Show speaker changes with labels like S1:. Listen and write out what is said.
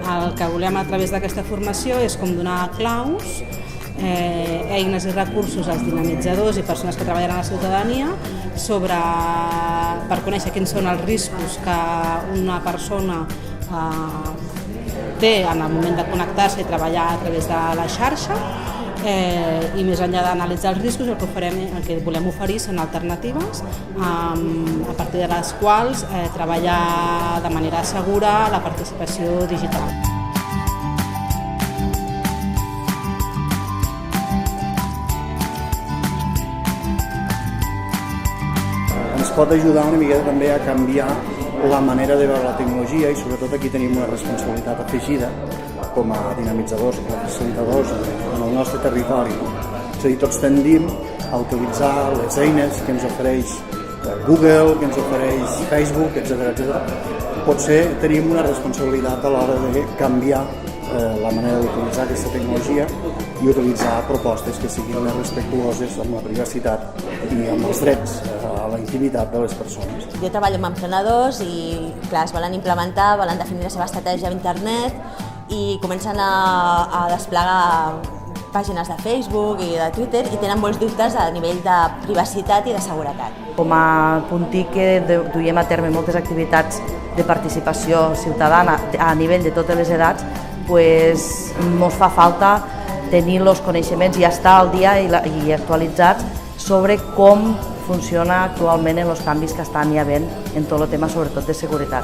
S1: El que volem a través d'aquesta formació és com donar claus, eines i recursos als dinamitzadors i persones que treballen a la ciutadania per conèixer quins són els riscos que una persona té en el moment de connectar-se i treballar a través de la xarxa, i més enllà d'analitzar els riscos, el que volem oferir són alternatives a partir de les quals treballar de manera segura la participació digital.
S2: Ens pot ajudar una miqueta també a canviar la manera de veure la tecnologia i sobretot aquí tenim una responsabilitat afegida com a dinamitzadors, com a facilitadors en el nostre territori. És a dir, tots tendim a utilitzar les eines que ens ofereix Google, que ens ofereix Facebook, etc. Potser tenim una responsabilitat a l'hora de canviar la manera d'utilitzar aquesta tecnologia i utilitzar propostes que siguin més respectuoses amb la privacitat i amb els drets a la intimitat de les persones.
S3: Jo treballo amb emprenedors i, clar, es volen implementar, volen definir la seva estratègia a internet i comencen a desplegar pàgines de Facebook i de Twitter i tenen molts dubtes a nivell de privacitat i de seguretat.
S4: Com a puntí que duiem a terme moltes activitats de participació ciutadana a nivell de totes les edats, ens fa falta tenir els coneixements i estar al dia i actualitzats sobre com funciona actualment en els canvis que estan hi havent en tot el tema, sobretot de seguretat.